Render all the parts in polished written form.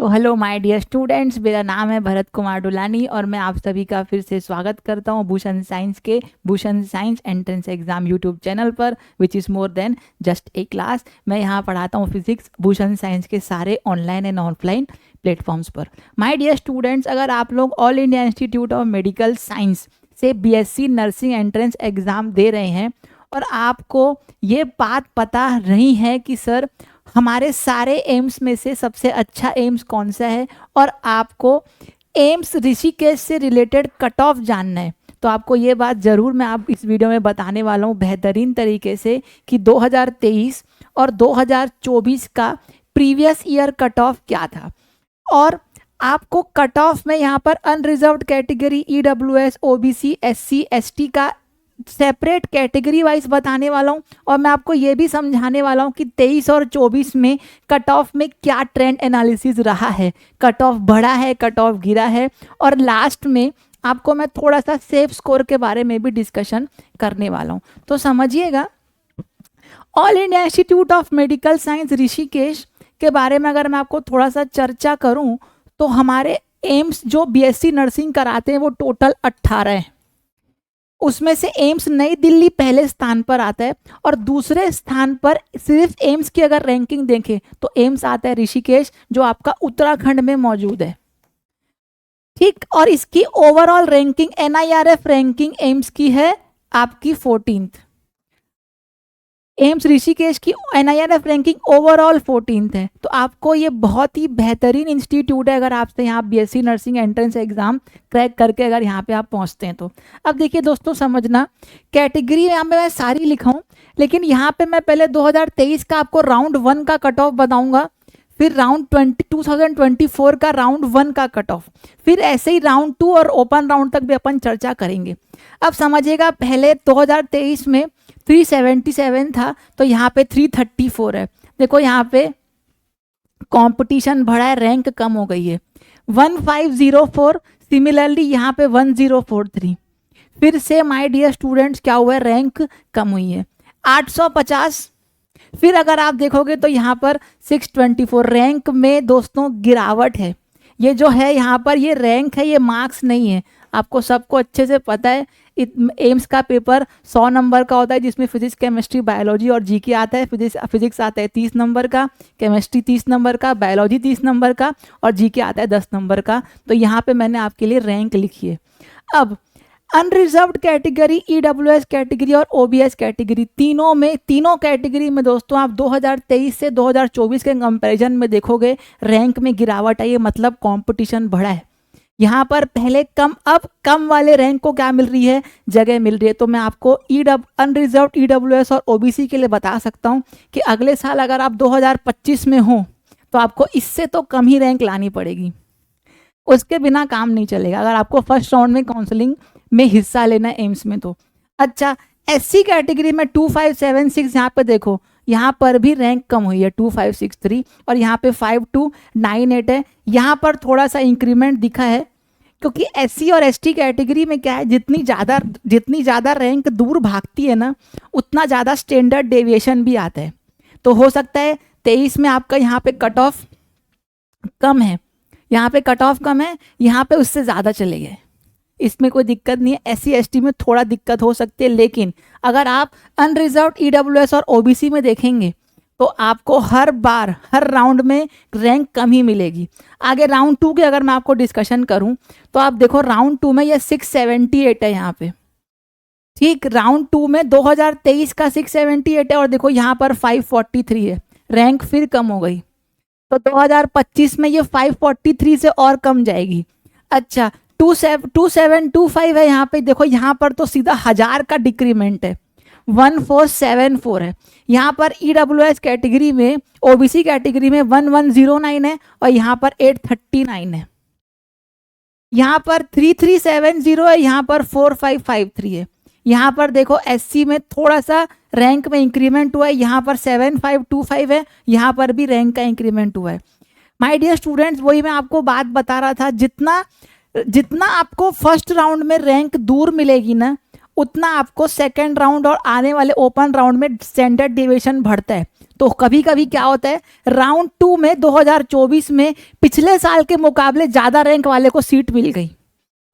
तो hello my dear students, मेरा नाम है भरत कुमार डुलानी और मैं आप सभी का फिर से स्वागत करता हूं भूषण साइंस के Bhushan science entrance exam YouTube channel पर, which is more than just a class. मैं यहां पढ़ाता हूं फिजिक्स भूषण साइंस के सारे ऑनलाइन एंड ऑफलाइन प्लेटफॉर्म्स पर। माय डियर स्टूडेंट्स, अगर आप लोग All India Institute of Medical Science से बीएससी नर्सिंग एंट्रेंस एग्ज़ाम दे रहे हैं और आपको ये बात पता नहीं है कि सर हमारे सारे एम्स में से सबसे अच्छा एम्स कौन सा है और आपको एम्स ऋषिकेश से रिलेटेड कट ऑफ जानना है, तो आपको ये बात ज़रूर मैं आप इस वीडियो में बताने वाला हूँ बेहतरीन तरीके से कि 2023 और 2024 का प्रीवियस ईयर कट ऑफ क्या था। और आपको कट ऑफ में यहाँ पर unreserved category EWS OBC SC ST का सेपरेट कैटेगरी वाइज बताने वाला हूँ और मैं आपको ये भी समझाने वाला हूँ कि 23 और 24 में कट ऑफ में क्या ट्रेंड एनालिसिस रहा है, कट ऑफ बढ़ा है, कट ऑफ गिरा है, और लास्ट में आपको मैं थोड़ा सा सेफ स्कोर के बारे में भी डिस्कशन करने वाला हूँ। तो समझिएगा, all India Institute of Medical science Rishikesh के बारे में अगर मैं आपको थोड़ा सा चर्चा करूँ तो हमारे एम्स जो बीएससी नर्सिंग कराते हैं वो टोटल 18 हैं। उसमें से एम्स नई दिल्ली पहले स्थान पर आता है और दूसरे स्थान पर सिर्फ एम्स की अगर रैंकिंग देखें तो एम्स आता है ऋषिकेश, जो आपका उत्तराखंड में मौजूद है। ठीक, और इसकी overall ranking NIRF ranking AIIMS की है आपकी 14th। एम्स ऋषिकेश की एनआईआरएफ रैंकिंग ओवरऑल 14th है। तो आपको ये बहुत ही बेहतरीन इंस्टीट्यूट है अगर आपसे यहाँ BSc nursing entrance exam crack करके अगर यहाँ पे आप पहुँचते हैं तो। अब देखिए दोस्तों, समझना, कैटेगरी यहाँ पे मैं सारी लिखा हूँ, लेकिन यहाँ पे मैं पहले 2023 का आपको राउंड 1 का कट ऑफ बताऊँगा, फिर राउंड 2024 का राउंड 1 का कट ऑफ, फिर ऐसे ही राउंड 2 और ओपन राउंड तक भी अपन चर्चा करेंगे। अब समझिएगा, पहले 2023 में 377 था तो यहाँ पे 334 है। देखो यहाँ पे कंपटीशन बढ़ा है, रैंक कम हो गई है। 1504, सिमिलरली यहाँ पे 1043। फिर से माय डियर स्टूडेंट्स क्या हुआ है, रैंक कम हुई है। 850, फिर अगर आप देखोगे तो यहाँ पर 624 रैंक में दोस्तों गिरावट है। ये जो है यहाँ पर ये रैंक है, ये मार्क्स नहीं है। आपको सबको अच्छे से पता है एम्स का पेपर 100 नंबर का होता है, जिसमें फिजिक्स केमिस्ट्री बायोलॉजी और जीके आता है। फिजिक्स आता है 30 नंबर का, केमिस्ट्री 30 नंबर का, बायोलॉजी 30 नंबर का और जीके आता है 10 नंबर का। तो यहाँ पे मैंने आपके लिए रैंक लिखी है। अब अनरिजर्व्ड कैटेगरी, ईडब्ल्यूएस कैटेगरी और ओबीएस कैटेगरी, तीनों कैटेगरी में दोस्तों आप 2023 से 2024 के कंपैरिजन में देखोगे रैंक में गिरावट है। ये मतलब कंपटीशन बढ़ा है। यहाँ पर पहले कम, अब कम वाले रैंक को क्या मिल रही है, जगह मिल रही है। तो मैं आपको अनरिजर्व्ड ईडब्ल्यूएस और ओबीसी के लिए बता सकता हूँ कि अगले साल अगर आप 2025 में हो तो आपको इससे तो कम ही रैंक लानी पड़ेगी, उसके बिना काम नहीं चलेगा अगर आपको फर्स्ट राउंड में काउंसलिंग में हिस्सा लेना है एम्स में तो। अच्छा, एससी कैटेगरी में 2576, यहाँ पे देखो यहाँ पर भी रैंक कम हुई है, 2563 और यहाँ पे 5298 है। यहाँ पर थोड़ा सा इंक्रीमेंट दिखा है क्योंकि एससी और एसटी कैटेगरी में क्या है, जितनी ज़्यादा रैंक दूर भागती है ना, उतना ज़्यादा स्टैंडर्ड डेविएशन भी आता है। तो हो सकता है 23 में आपका यहाँ पे कट ऑफ कम है, यहाँ पे कट ऑफ कम है, यहाँ पे उससे ज़्यादा चले गए, इसमें कोई दिक्कत नहीं है। एससी एसटी में थोड़ा दिक्कत हो सकती है, लेकिन अगर आप अनरिजर्व्ड ईडब्ल्यूएस और ओबीसी में देखेंगे तो आपको हर बार हर राउंड में रैंक कम ही मिलेगी। आगे राउंड 2 के अगर मैं आपको डिस्कशन करूं तो आप देखो राउंड 2 में ये 678 है यहाँ पे। ठीक, राउंड 2 में 2023 का 678 है और देखो यहाँ पर 543 है, रैंक फिर कम हो गई। तो 2025 में ये 543 से और कम जाएगी। अच्छा, 2725 है यहाँ पे, देखो यहाँ पर तो सीधा 1000 का डिक्रीमेंट है, 1474 है। यहाँ पर ईडब्ल्यूएस कैटेगरी में, ओबीसी कैटेगरी में 1109 है और यहाँ पर 839 है। यहाँ पर 3370 है, यहाँ पर 4553 है। यहाँ पर देखो एससी में थोड़ा सा रैंक में इंक्रीमेंट हुआ है, यहाँ पर 7525 है, यहाँ पर भी रैंक का इंक्रीमेंट हुआ है। माय डियर स्टूडेंट्स, वही मैं आपको बात बता रहा था, जितना आपको फर्स्ट राउंड में रैंक दूर मिलेगी ना, उतना आपको सेकेंड राउंड और आने वाले ओपन राउंड में स्टैंडर्ड डेविएशन बढ़ता है। तो कभी कभी क्या होता है, राउंड 2 में 2024 में पिछले साल के मुकाबले ज़्यादा रैंक वाले को सीट मिल गई,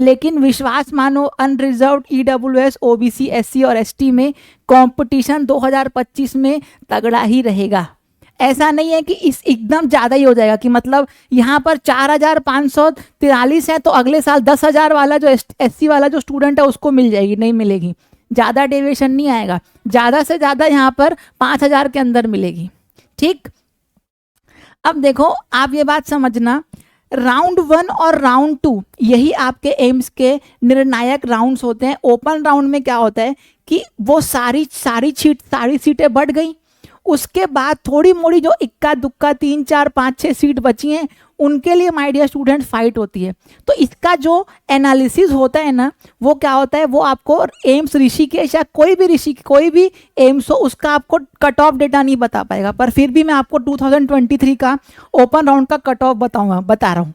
लेकिन विश्वास मानो अनरिजर्व्ड ईडब्ल्यूएस, ओबीसी, एससी और एसटी में कंपटीशन 2025 में तगड़ा ही रहेगा। ऐसा नहीं है कि इस एकदम ज़्यादा ही हो जाएगा कि मतलब यहाँ पर 4543 है तो अगले साल 10,000 वाला जो एससी वाला जो स्टूडेंट है उसको मिल जाएगी, नहीं मिलेगी। ज़्यादा डेविएशन नहीं आएगा, ज़्यादा से ज़्यादा यहाँ पर 5,000 के अंदर मिलेगी। ठीक, अब देखो आप ये बात समझना, राउंड 1 और राउंड 2 यही आपके एम्स के निर्णायक राउंड्स होते हैं। ओपन राउंड में क्या होता है कि वो सारी सीटें बढ़ गई, उसके बाद थोड़ी मोड़ी जो इक्का दुक्का 3 4 5 6 सीट बची हैं उनके लिए माय डियर स्टूडेंट फाइट होती है। तो इसका जो एनालिसिस होता है ना, वो क्या होता है, वो आपको एम्स ऋषिकेश या कोई भी एम्स हो उसका आपको कट ऑफ डेटा नहीं बता पाएगा, पर फिर भी मैं आपको 2023 का ओपन राउंड का कट ऑफ बता रहा हूँ।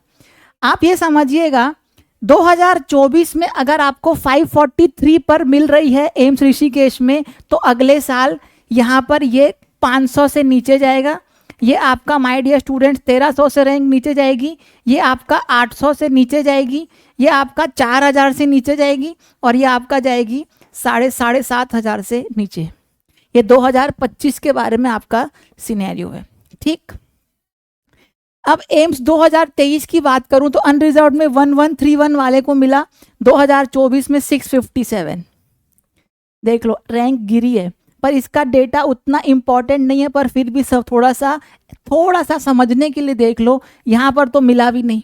आप ये समझिएगा 2024 में अगर आपको 543 पर मिल रही है एम्स ऋषिकेश में, तो अगले साल यहाँ पर ये 500 से नीचे जाएगा, ये आपका माय डियर स्टूडेंट्स 1300 से रैंक नीचे जाएगी, ये आपका 800 से नीचे जाएगी, ये आपका 4000 से नीचे जाएगी और ये आपका जाएगी 7,500 से नीचे। ये 2025 के बारे में आपका सिनेरियो है। ठीक, अब एम्स 2023 की बात करूं तो अनरिजर्व्ड में 1131 वाले को मिला, 2024 में 657। देख लो रैंक गिरी है, पर इसका डेटा उतना इम्पॉर्टेंट नहीं है, पर फिर भी सब थोड़ा सा समझने के लिए देख लो। यहाँ पर तो मिला भी नहीं,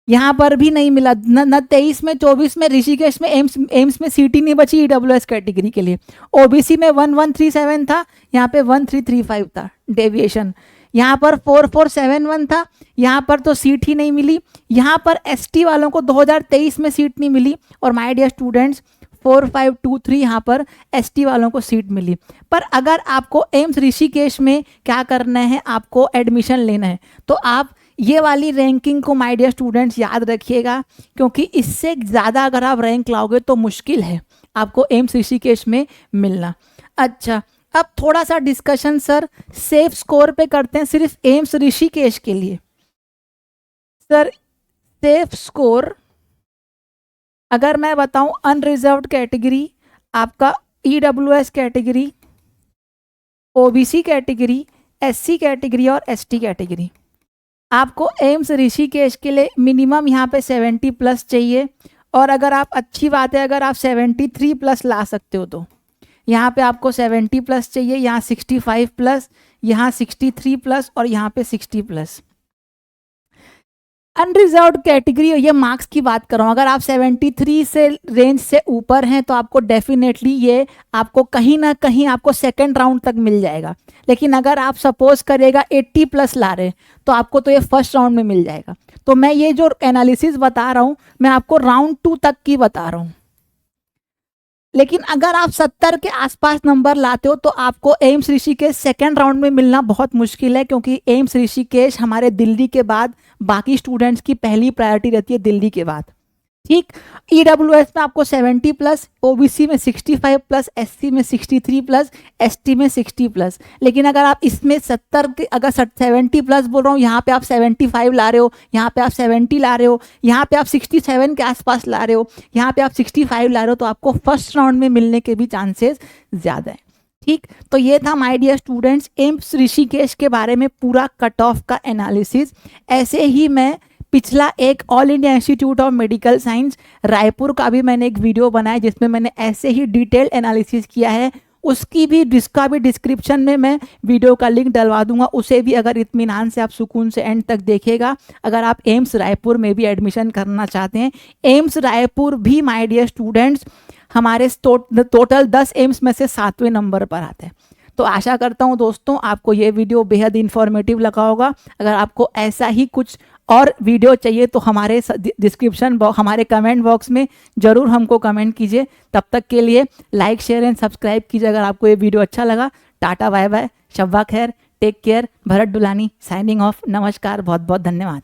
यहाँ पर भी नहीं मिला, न 23 में 24 में ऋषिकेश में एम्स में सीट ही नहीं बची ईडब्ल्यूएस कैटेगरी के लिए। ओबीसी में 1137 था, यहाँ पे 1335 था डेविएशन। यहाँ पर 4471 था, यहाँ पर तो सीट ही नहीं मिली। यहाँ पर एसटी वालों को 2023 में सीट नहीं मिली और माय डियर स्टूडेंट्स 4523 यहाँ पर एसटी वालों को सीट मिली। पर अगर आपको एम्स ऋषिकेश में क्या करना है, आपको एडमिशन लेना है, तो आप ये वाली रैंकिंग को माय डियर स्टूडेंट्स याद रखिएगा, क्योंकि इससे ज़्यादा अगर आप रैंक लाओगे तो मुश्किल है आपको एम्स ऋषिकेश में मिलना। अच्छा, अब थोड़ा सा डिस्कशन सर सेफ स्कोर पे करते हैं सिर्फ एम्स ऋषिकेश के लिए। सर सेफ स्कोर अगर मैं बताऊं, अनरिजर्व्ड कैटेगरी आपका EWS category, OBC category, SC category और एसटी कैटेगरी, आपको एम्स ऋषिकेश के लिए मिनिमम यहाँ पे 70 प्लस चाहिए। और अगर आप अच्छी बात है अगर आप 73 प्लस ला सकते हो तो यहाँ पे आपको 70 प्लस चाहिए, यहाँ 65 प्लस, यहाँ 63 प्लस और यहाँ पे 60 प्लस। अनरिजर्व्ड कैटेगरी, ये मार्क्स की बात कर रहा हूँ, अगर आप 73 से रेंज से ऊपर हैं तो आपको डेफिनेटली ये आपको कहीं ना कहीं आपको सेकंड राउंड तक मिल जाएगा। लेकिन अगर आप सपोज करेगा 80 प्लस ला रहे तो आपको तो ये फर्स्ट राउंड में मिल जाएगा। तो मैं ये जो एनालिसिस बता रहा हूँ मैं आपको राउंड 2 तक की बता रहा हूँ। लेकिन अगर आप 70 के आसपास नंबर लाते हो तो आपको एम्स ऋषिकेश सेकेंड राउंड में मिलना बहुत मुश्किल है, क्योंकि एम्स ऋषिकेश हमारे दिल्ली के बाद बाकी स्टूडेंट्स की पहली प्रायोरिटी रहती है दिल्ली के बाद। ठीक, ईडब्ल्यूएस में आपको 70 प्लस, ओबीसी में 65 प्लस, एससी में 63 प्लस, एसटी में 60 प्लस। लेकिन अगर आप इसमें 70 के अगर 70 प्लस बोल रहा हूँ, यहाँ पे आप 75 ला रहे हो, यहाँ पे आप 70 ला रहे हो, यहाँ पे आप 67 के आसपास ला रहे हो, यहाँ पे आप 65 ला रहे हो, तो आपको फर्स्ट राउंड में मिलने के भी चांसेस ज़्यादा है। ठीक, तो ये था my dear students AIIMS Rishikesh के बारे में पूरा कट ऑफ का एनालिसिस। ऐसे ही मैं पिछला एक all India Institute of Medical science Raipur का भी मैंने एक वीडियो बनाया जिसमें मैंने ऐसे ही डिटेल एनालिसिस किया है, जिसका भी डिस्क्रिप्शन में मैं वीडियो का लिंक डलवा दूंगा। उसे भी अगर इत्मीनान से आप सुकून से एंड तक देखिएगा। अगर आप एम्स रायपुर में भी एडमिशन करना चाहते हैं, एम्स रायपुर भी माय डियर स्टूडेंट्स हमारे टोटल 10 एम्स में से 7वें नंबर पर आते हैं। तो आशा करता हूँ दोस्तों आपको ये वीडियो बेहद इन्फॉर्मेटिव लगा होगा। अगर आपको ऐसा ही कुछ और वीडियो चाहिए तो हमारे डिस्क्रिप्शन बॉक्स, हमारे कमेंट बॉक्स में ज़रूर हमको कमेंट कीजिए। तब तक के लिए लाइक, शेयर एंड सब्सक्राइब कीजिए अगर आपको ये वीडियो अच्छा लगा। टाटा, बाय बाय, शब्बा खैर, take care. Bharat Dulani signing off. नमस्कार, बहुत बहुत धन्यवाद।